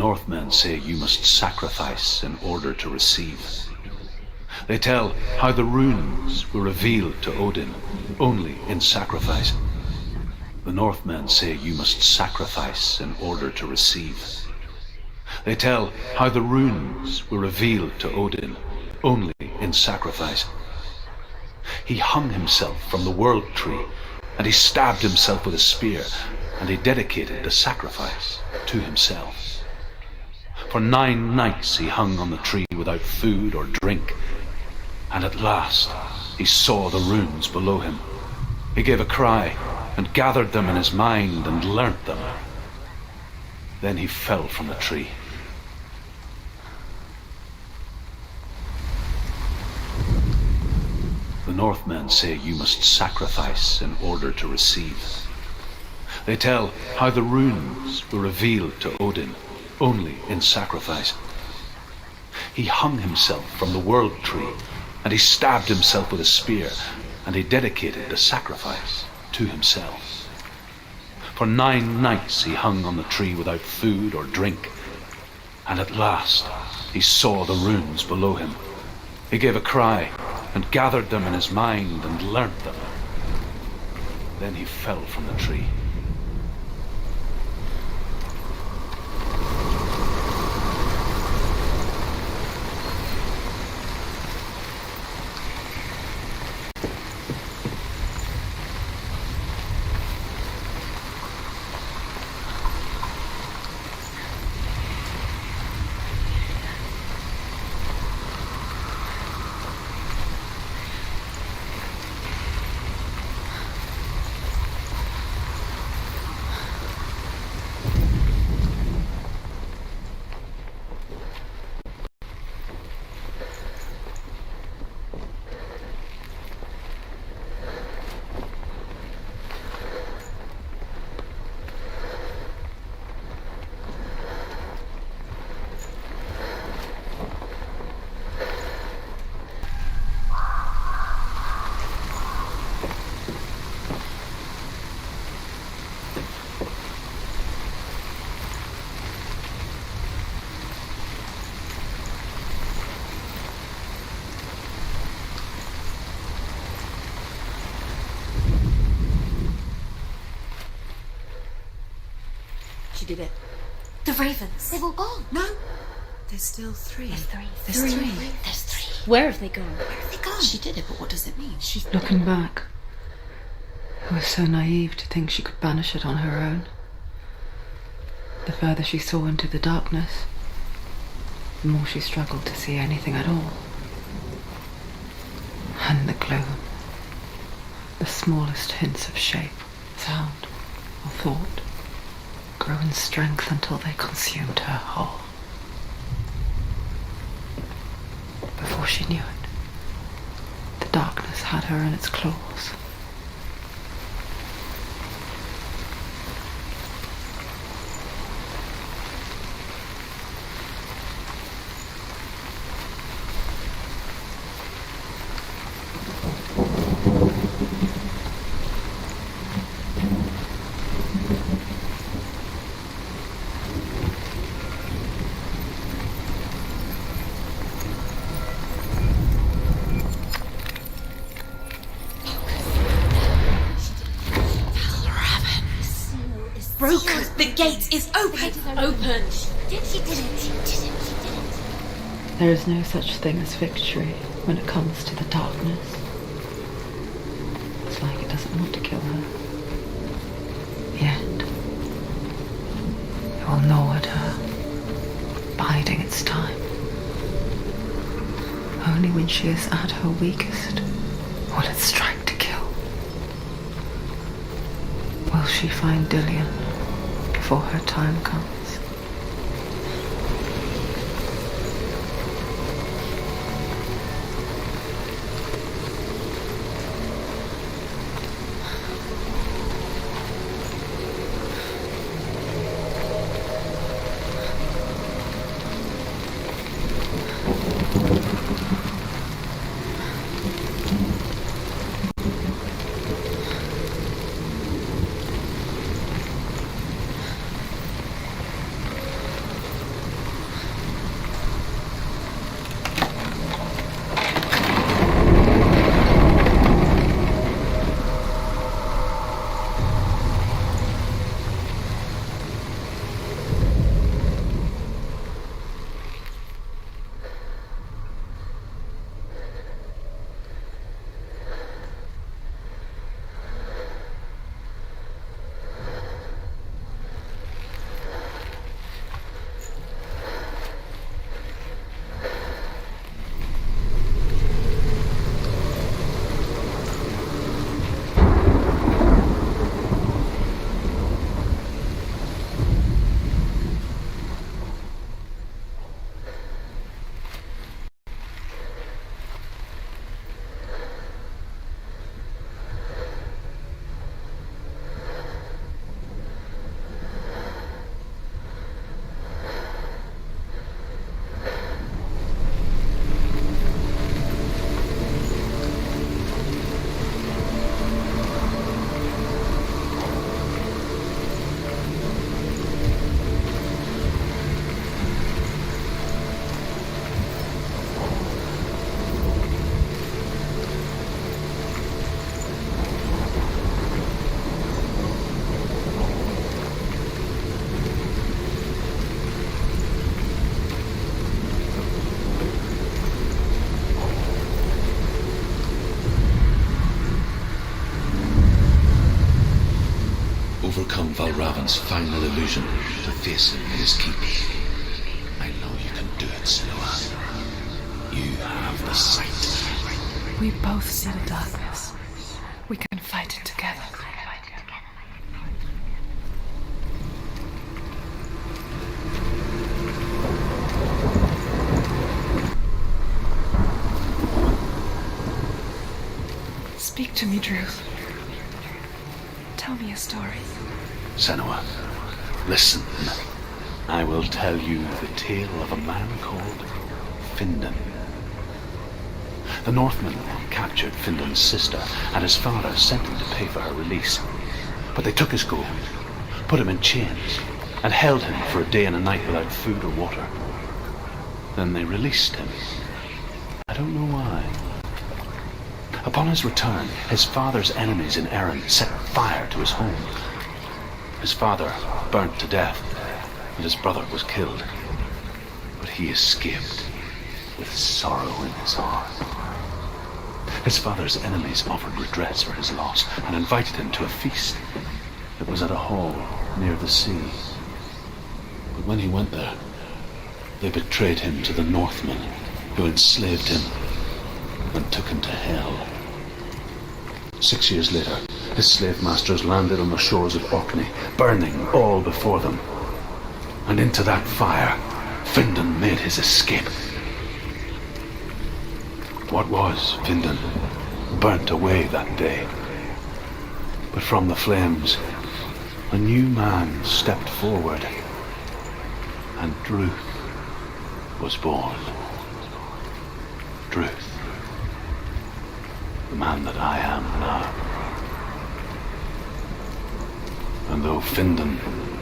Northmen say you must sacrifice in order to receive. They tell how the runes were revealed to Odin only in sacrifice. The Northmen say you must sacrifice in order to receive. They tell how the runes were revealed to Odin only in sacrifice. He hung himself from the world tree, and he stabbed himself with a spear, and he dedicated the sacrifice to himself. For 9 nights he hung on the tree without food or drink, and at last he saw the runes below him. He gave a cry, and gathered them in his mind and learnt them. Then he fell from the tree. The Northmen say you must sacrifice in order to receive. They tell how the runes were revealed to Odin only in sacrifice. He hung himself from the world tree, and he stabbed himself with a spear, and he dedicated the sacrifice to himself. For 9 nights he hung on the tree without food or drink, and at last he saw the runes below him. He gave a cry, and gathered them in his mind and learnt them. Then he fell from the tree. She did it. The ravens. They've all gone. No. There's still 3. There's 3. There's 3. There's 3. Where have they gone? Where have they gone? She did it, but what does it mean? She's Looking back, I was so naive to think she could banish it on her own. The further she saw into the darkness, the more she struggled to see anything at all. And the gloom, the smallest hints of shape, sound, or thought, grow in strength until they consumed her whole. Before she knew it, the darkness had her in its claws. broken. The gate is open. Open. She did it. There is no such thing as victory when it comes to the darkness. It's like it doesn't want to kill her. Yet, it will gnaw at her, biding its time. Only when she is at her weakest will it strike to kill. Will she find Dillion before her time comes? Raven's final illusion to face him in his keep. I know you can do it, Senua. You have the sight. We both see the darkness. We can fight it together. Speak to me, Druth. Tell me a story. Senua, listen. I will tell you the tale of a man called Findan. The Northmen captured Findan's sister, and his father sent him to pay for her release. But they took his gold, put him in chains, and held him for a day and a night without food or water. Then they released him. I don't know why. Upon his return, his father's enemies in Erin set fire to his home. His father burnt to death, and his brother was killed. But he escaped with sorrow in his heart. His father's enemies offered redress for his loss and invited him to a feast. It was at a hall near the sea. But when he went there, they betrayed him to the Northmen, who enslaved him and took him to hell. 6 years later, his slave masters landed on the shores of Orkney, burning all before them. And into that fire, Findan made his escape. What was Findan burnt away that day. But from the flames, a new man stepped forward, and Druth was born. Druth. The man that I am now. And though Findan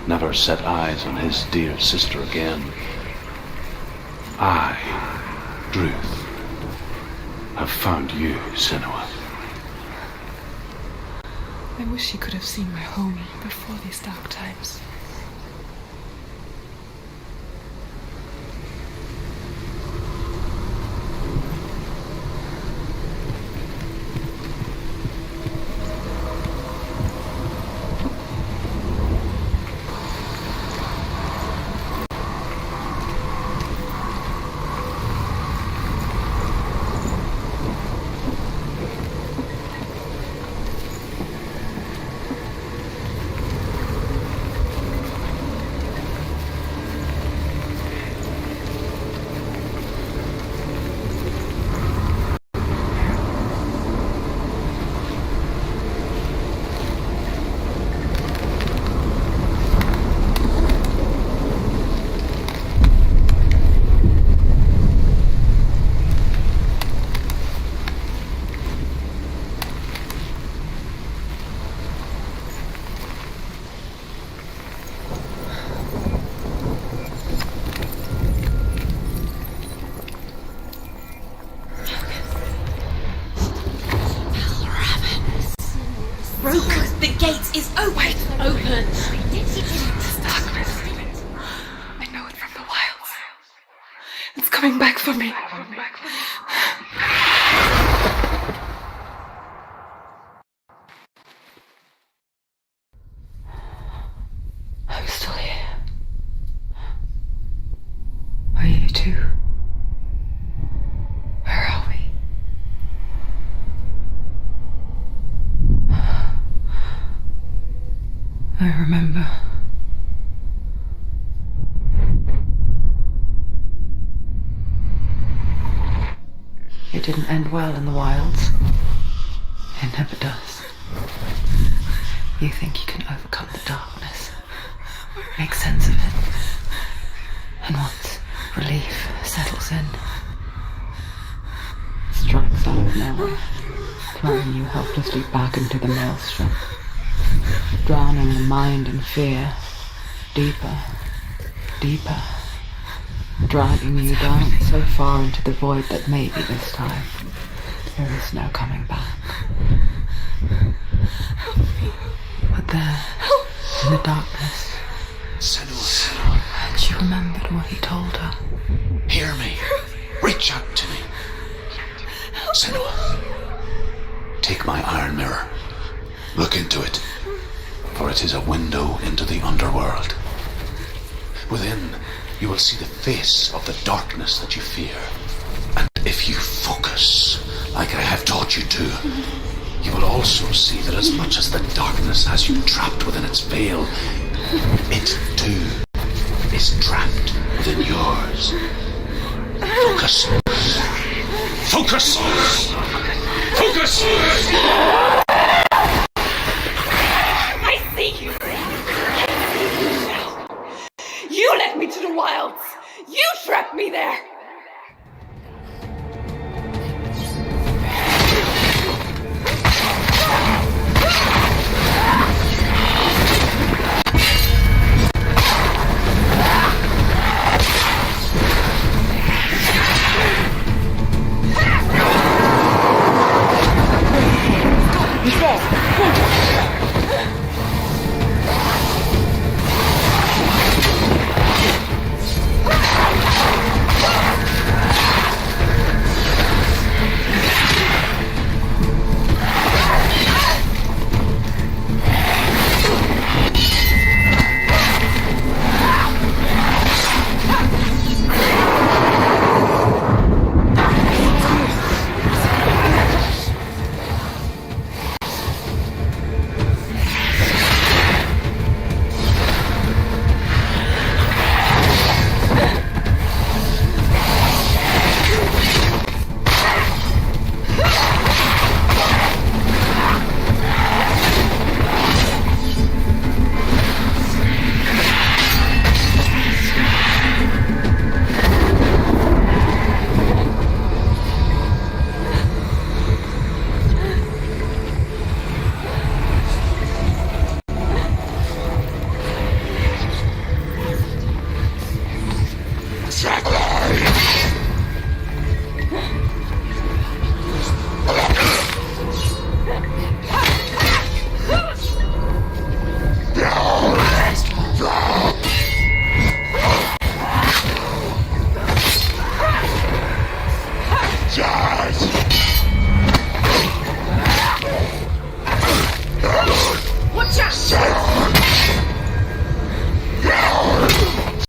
never set eyes on his dear sister again, I, Druth, have found you, Senua. I wish he could have seen my home before these dark times. Broken. The gate is open. Open. It's darkness. I know it from the wilds. It's coming back for me. I'm still here. Are you too? Where are we? I remember. It didn't end well in the wilds. It never does. You think you can overcome the darkness, make sense of it, and once relief settles in, it strikes out of nowhere, throwing you helplessly back into the maelstrom, drowning the mind in fear, deeper, deeper, dragging you down so far into the void that maybe this time there is no coming back. But there, in the darkness, Senua, she remembered what he told her. hear me. Reach out to me. Senua, take my iron mirror. Look into it. for it is a window into the underworld. Within, you will see the face of the darkness that you fear. And if you focus, like I have taught you to, you will also see that as much as the darkness has you trapped within its veil, it too is trapped within yours. Focus. Focus! Focus! I see you. You led me to the wilds. You trapped me there.